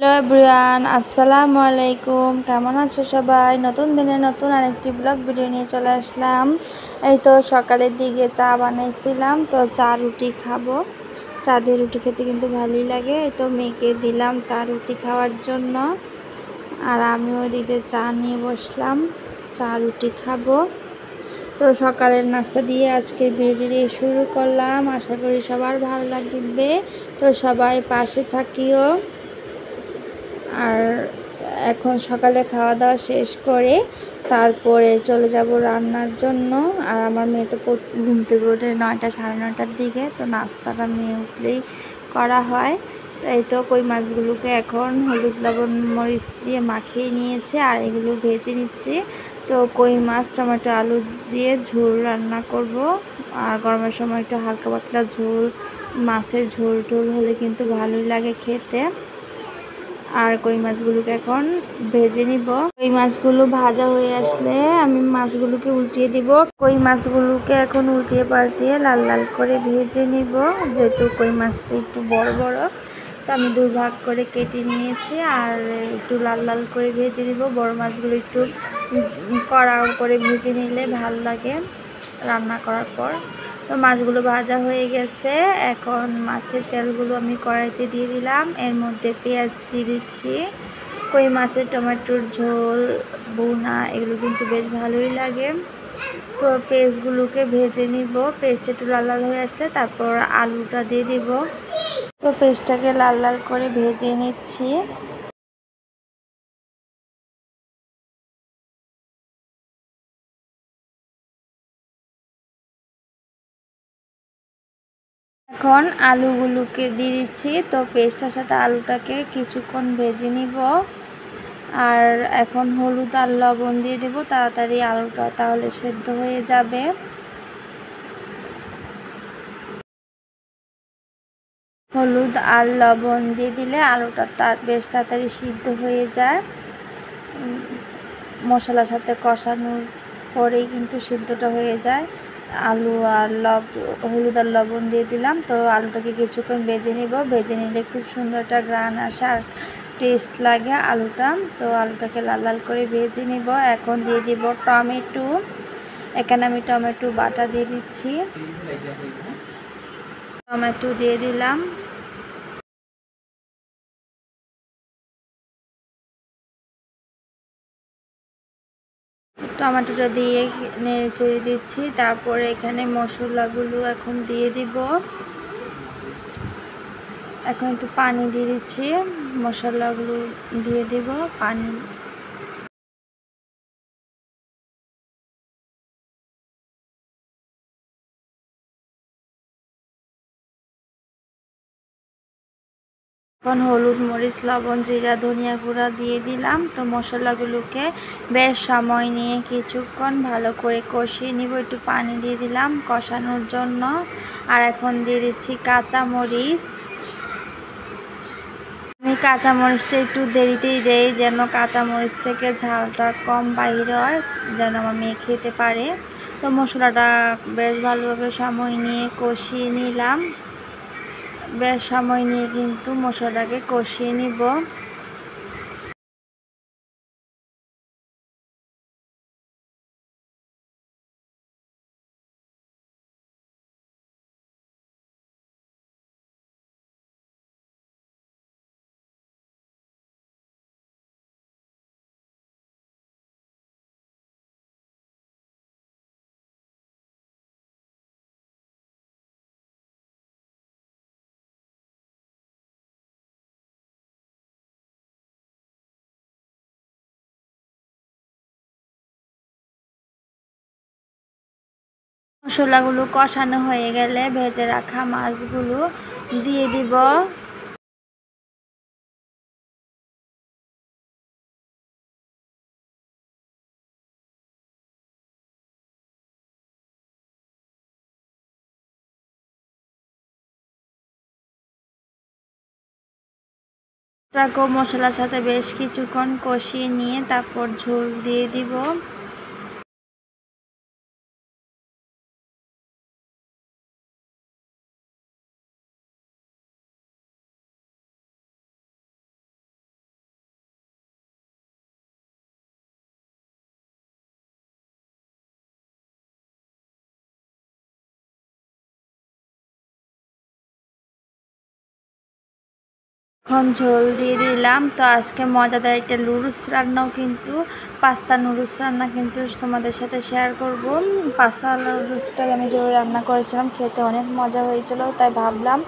Hello everyone, আসসালামু আলাইকুম। কেমন আছো সবাই? নতুন দিনে নতুন আরেকটি ব্লগ ভিডিও নিয়ে চলে আসলাম। এই তো সকালের দিকে চা বানাইছিলাম, তো চা রুটি খাবো। চা দিয়ে রুটি খেতে কিন্তু ভালোই লাগে। এই তো মেয়েকে দিলাম চা রুটি খাওয়ার জন্য, আর আমিও দিতে চা নিয়ে বসলাম, চা রুটি খাবো। তো সকালের নাস্তা দিয়ে আজকে ভিডিও শুরু করলাম। আশা করি সবার ভালো লাগবে, তো সবাই পাশে থাকিও। আর এখন সকালে খাওয়া দাওয়া শেষ করে তারপরে চলে যাব রান্নার জন্য। আর আমার মেয়ে তো ঘুম থেকে ওঠে 9টা সাড়ে 9টার দিকে, তো নাস্তাটা মেয়ে উঠলেই করা হয়। এই তো কই মাছগুলোকে এখন হলুদ লবণ মরিচ দিয়ে মাখিয়ে নিয়েছে, আর এগুলো ভেজে নিচ্ছি। তো কই মাছ টমেটো আলু দিয়ে ঝোল রান্না করব। আর গরমের সময় একটু হালকা পাতলা ঝোল, মাছের ঝোল টোল হলে কিন্তু ভালোই লাগে খেতে। আর কই মাছগুলোকে এখন ভেজে নিব। কই মাছগুলো ভাজা হয়ে আসলে আমি মাছগুলোকে উল্টিয়ে দিব। কই মাছগুলোকে এখন উল্টিয়ে পাল্টিয়ে লাল লাল করে ভেজে নিব। যেহেতু কই মাছটা একটু বড় বড়, তো আমি 2 ভাগ করে কেটে নিয়েছি, আর একটু লাল লাল করে ভেজে নিব। বড় মাছগুলো একটু কড়া করে ভেজে নিলে ভালো লাগে রান্না করার পর। তো মাছগুলো ভাজা হয়ে গেছে, এখন মাছের তেলগুলো আমি কড়াইতে দিয়ে দিলাম। এর মধ্যে পেঁয়াজ দিয়ে দিচ্ছি। কই মাছের টমেটোর ঝোল বোনা এগুলো কিন্তু বেশ ভালোই লাগে। তো পেস্টগুলোকে ভেজে নিব। পেস্ট একটু লাল লাল হয়ে আসলে তারপর আলুটা দিয়ে দিব। তো পেস্টটাকে লাল লাল করে ভেজে নিচ্ছি। এখন আলুগুলোকে দিয়ে দিচ্ছি। তো পেস্টটার সাথে আলুটাকে কিছুক্ষণ ভেজে নিব। আর এখন হলুদ আর লবণ দিয়ে দেব, তাড়াতাড়ি আলুটা তাহলে সেদ্ধ হয়ে যাবে। হলুদ আর লবণ দিয়ে দিলে আলুটা বেশ তাড়াতাড়ি সিদ্ধ হয়ে যায়। মশলার সাথে কষানোর পরেই কিন্তু সিদ্ধটা হয়ে যায়। আলু আর হলুদ আর লবণ দিয়ে দিলাম। তো আলুটাকে কিছুক্ষণ ভেজে নিব। ভেজে নিলে খুব সুন্দর একটা ঘ্রাণ আসে আর টেস্ট লাগে আলুটা। তো আলুটাকে লাল লাল করে ভেজে নিব। এখন দিয়ে দিব টমেটো। এখানে আমি টমেটো বাটা দিয়ে দিচ্ছি। টমেটো দিয়ে দিলাম। টমেটোটা দিয়ে নেড়ে চেড়ে দিচ্ছি। তারপরে এখানে মশলাগুলো এখন দিয়ে দিব। এখন একটু পানি দিয়ে দিচ্ছি। মশলাগুলো দিয়ে দিব পানি। এখন হলুদ মরিচ লবণ জিরা ধনিয়া গুঁড়া দিয়ে দিলাম। তো মশলাগুলোকে বেশ সময় নিয়ে কিছুক্ষণ ভালো করে কষিয়ে নিব। একটু পানি দিয়ে দিলাম কষানোর জন্য। আর এখন দিয়ে দিচ্ছি কাঁচামরিচ। আমি কাঁচামরিচটা একটু দেরিতেই দেই, যেন কাঁচামরিচ থেকে ঝালটা কম বাহির হয়, যেন আমার মেয়ে খেতে পারে। তো মশলাটা বেশ ভালোভাবে সময় নিয়ে কষিয়ে নিলাম। বেশ সময় নিয়ে কিন্তু মশলাটাকে কষিয়ে নিব। মশলাগুলো কষানো হয়ে গেলে ভেজে রাখা মাছগুলো দিয়ে দিব। মশলার সাথে বেশ কিছুক্ষণ কষিয়ে নিয়ে তারপর ঝোল দিয়ে দিব। এখন ঝোল দিয়ে দিলাম। তো আজকে মজাদার একটা নুডলস রান্নাও কিন্তু, পাস্তা নুডলস রান্না কিন্তু তোমাদের সাথে শেয়ার করব। পাস্তা নুডলসটা আমি যেভাবে রান্না করেছিলাম খেতে অনেক মজা হয়েছিল, তাই ভাবলাম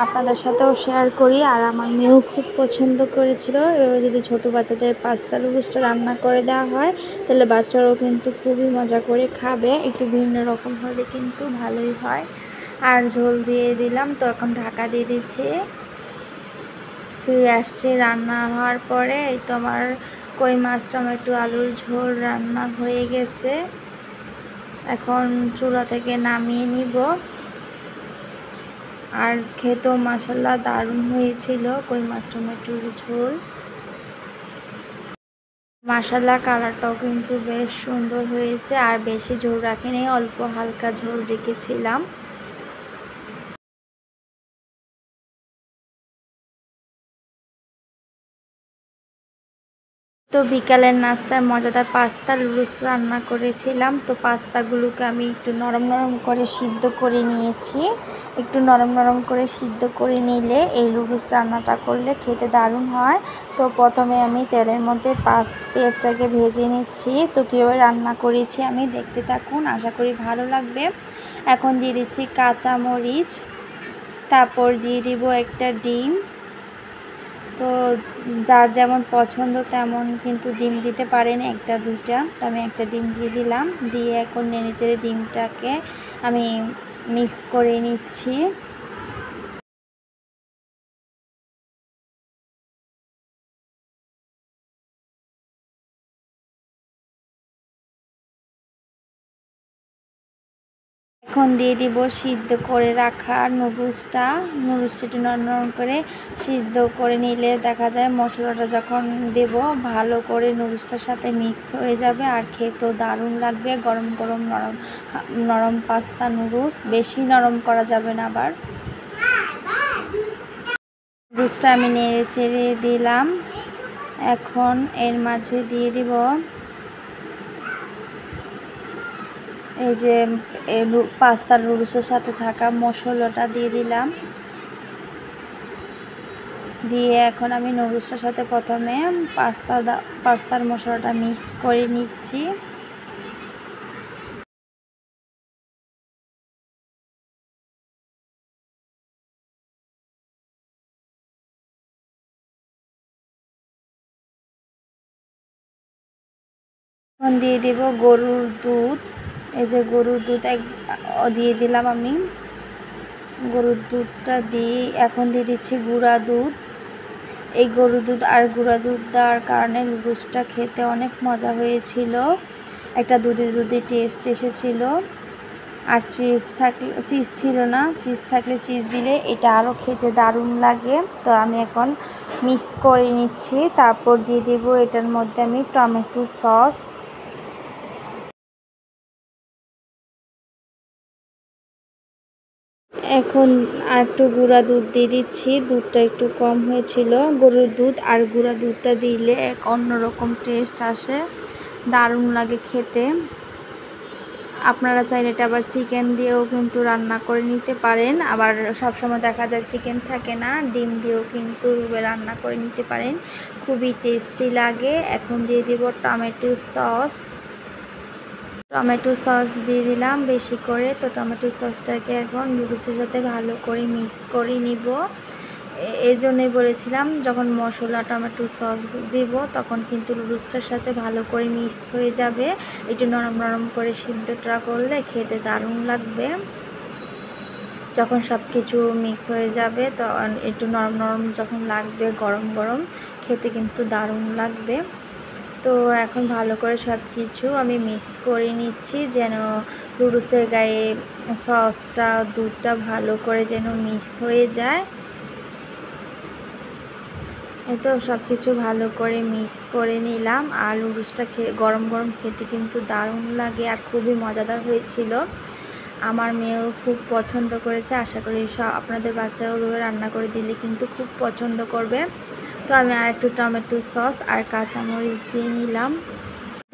আপনাদের সাথেও শেয়ার করি। আর আমার মেয়েও খুব পছন্দ করেছিল। এভাবে যদি ছোটো বাচ্চাদের পাস্তা নুডলসটা রান্না করে দেওয়া হয় তাহলে বাচ্চারাও কিন্তু খুবই মজা করে খাবে। একটু ভিন্ন রকম হলে কিন্তু ভালোই হয়। আর ঝোল দিয়ে দিলাম। তো এখন ঢাকা দিয়ে দিচ্ছি। ফিরে আসছে রান্না হওয়ার পরে। এই তো আমার কই মাছ টমেটো আলুর ঝোল রান্না হয়ে গেছে। এখন চুলা থেকে নামিয়ে নিব। আর খেতেও মাশাআল্লাহ দারুণ হয়েছিল কই মাছ টমেটোর ঝোল। মাশাআল্লাহ কালারটাও কিন্তু বেশ সুন্দর হয়েছে। আর বেশি ঝোল রাখিনি, অল্প হালকা ঝোল রেখেছিলাম। তো বিকালের নাস্তায় মজাদার পাস্তা নুডলস রান্না করেছিলাম। তো পাস্তাগুলোকে আমি একটু নরম নরম করে সিদ্ধ করে নিয়েছি। একটু নরম নরম করে সিদ্ধ করে নিলে এই নুডলস রান্নাটা করলে খেতে দারুণ হয়। তো প্রথমে আমি তেলের মধ্যে পেঁয়াজটাকে ভেজে নিচ্ছি। তো কীভাবে রান্না করেছি আমি দেখতে থাকুন, আশা করি ভালো লাগবে। এখন দিয়ে দিচ্ছি কাঁচামরিচ, তারপর দিয়ে দিব একটা ডিম। তো যার যেমন পছন্দ তেমন কিন্তু ডিম দিতে পারেন, একটা দুইটা। তো আমি একটা ডিম দিয়ে দিলাম। দিয়ে এখন নেড়েচেড়ে ডিমটাকে আমি মিক্স করে নিচ্ছি। এখন দিয়ে দিব সিদ্ধ করে রাখা নুডলসটা একটু নরম নরম করে সিদ্ধ করে নিলে দেখা যায় মশলাটা যখন দেব ভালো করে নুডলসটার সাথে মিক্স হয়ে যাবে। আর খেতেও দারুণ লাগবে। গরম গরম নরম নরম পাস্তা নুডলস, বেশি নরম করা যাবে না। আবার নুডলসটা আমি নেড়ে ছেড়ে দিলাম। এখন এর মাঝে দিয়ে দিব এই যে পাস্তা নুডলসের সাথে থাকা মশলাটা দিয়ে দিলাম। দিয়ে এখন আমি নুডলসটার সাথে প্রথমে পাস্তার মশলাটা মিক্স করে নিচ্ছি। এখন দিয়ে দেব গরুর দুধ। এই যে গরুর দুধ দিয়ে দিলাম আমি। গরুর দুধটা দিয়ে এখন দিয়ে দিচ্ছি গুঁড়া দুধ। এই গরুর দুধ আর গুঁড়া দুধ দেওয়ার কারণে নুডলসটা খেতে অনেক মজা হয়েছিল। একটা দুধি টেস্ট এসেছিল। আর চিজ ছিল না, চিজ থাকলে চিজ দিলে এটা আরও খেতে দারুণ লাগে। তো আমি এখন মিক্স করে নিচ্ছি। তারপর দিয়ে দেব এটার মধ্যে আমি টমেটো সস। এখন আর একটু গুঁড়া দুধ দিয়ে দিচ্ছি। দুধটা একটু কম হয়েছিল। গরুর দুধ আর গুঁড়া দুধটা দিলে এক অন্যরকম টেস্ট আসে, দারুণ লাগে খেতে। আপনারা চাইলে এটা আবার চিকেন দিয়েও কিন্তু রান্না করে নিতে পারেন। আবার সবসময় দেখা যায় চিকেন থাকে না, ডিম দিয়েও কিন্তু রান্না করে নিতে পারেন, খুবই টেস্টি লাগে। এখন দিয়ে দিব টমেটো সস। টমেটো সস দিয়ে দিলাম বেশি করে। তো টমেটো সসটাকে এখন নুডলসের সাথে ভালো করে মিক্স করে নিব। এই জন্যই বলেছিলাম যখন মশলা টমেটো সস দেব তখন কিন্তু নুডলসটার সাথে ভালো করে মিক্স হয়ে যাবে। একটু নরম নরম করে সিদ্ধটা করলে খেতে দারুণ লাগবে। যখন সব কিছু মিক্স হয়ে যাবে তখন একটু নরম নরম যখন লাগবে, গরম গরম খেতে কিন্তু দারুণ লাগবে। তো এখন ভালো করে সব কিছু আমি মিক্স করে নিচ্ছি যেন নুডলসের গায়ে সসটা দুধটা ভালো করে যেন মিক্স হয়ে যায়। এই তো সব কিছু ভালো করে মিক্স করে নিলাম। আর নুডলসটা গরম গরম খেতে কিন্তু দারুণ লাগে আর খুবই মজাদার হয়েছিল। আমার মেয়েও খুব পছন্দ করেছে। আশা করি আপনাদের বাচ্চাগুলো রান্না করে দিলে কিন্তু খুব পছন্দ করবে। তো আমি আর একটু টমেটো সস আর কাঁচামরিচ দিয়ে নিলাম।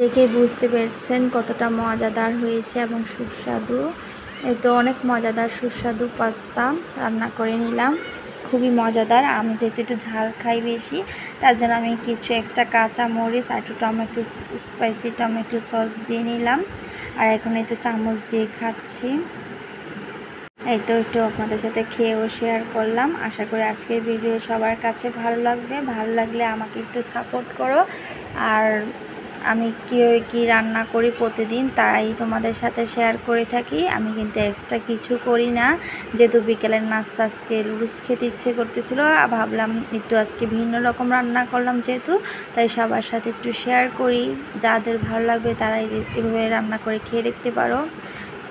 দেখে বুঝতে পেরেছেন কতটা মজাদার হয়েছে এবং সুস্বাদু। এই তো অনেক মজাদার সুস্বাদু পাস্তা রান্না করে নিলাম। খুবই মজাদার। আমি যেহেতু একটু ঝাল খাই বেশি, তার জন্য আমি কিছু এক্সট্রা কাঁচা মরিচ আর একটু টমেটো স্পাইসি টমেটো সস দিয়ে নিলাম। আর এখন এই তো চামচ দিয়ে খাচ্ছি। এই তো একটু আপনাদের সাথে খেয়েও শেয়ার করলাম। আশা করি আজকের ভিডিও সবার কাছে ভালো লাগবে। ভালো লাগলে আমাকে একটু সাপোর্ট করো। আর আমি কী রান্না করি প্রতিদিন তাই তোমাদের সাথে শেয়ার করে থাকি। আমি কিন্তু এক্সট্রা কিছু করি না, যেহেতু বিকেলের নাস্তা আজকে লুডুস খেতে ইচ্ছে করতেছিল, ভাবলাম একটু আজকে ভিন্ন রকম রান্না করলাম যেহেতু, তাই সবার সাথে একটু শেয়ার করি। যাদের ভালো লাগবে তারা এভাবে রান্না করে খেয়ে দেখতে পারো,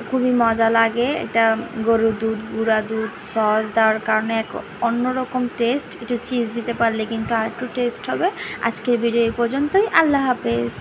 খুবই মজা লাগে। এটা গরুর দুধ, গুঁড়া দুধ, সস দেওয়ার কারণে এক অন্যরকম টেস্ট। একটু চিজ দিতে পারলে কিন্তু আর একটু টেস্ট হবে। আজকের ভিডিও এই পর্যন্তই। আল্লাহ হাফেজ।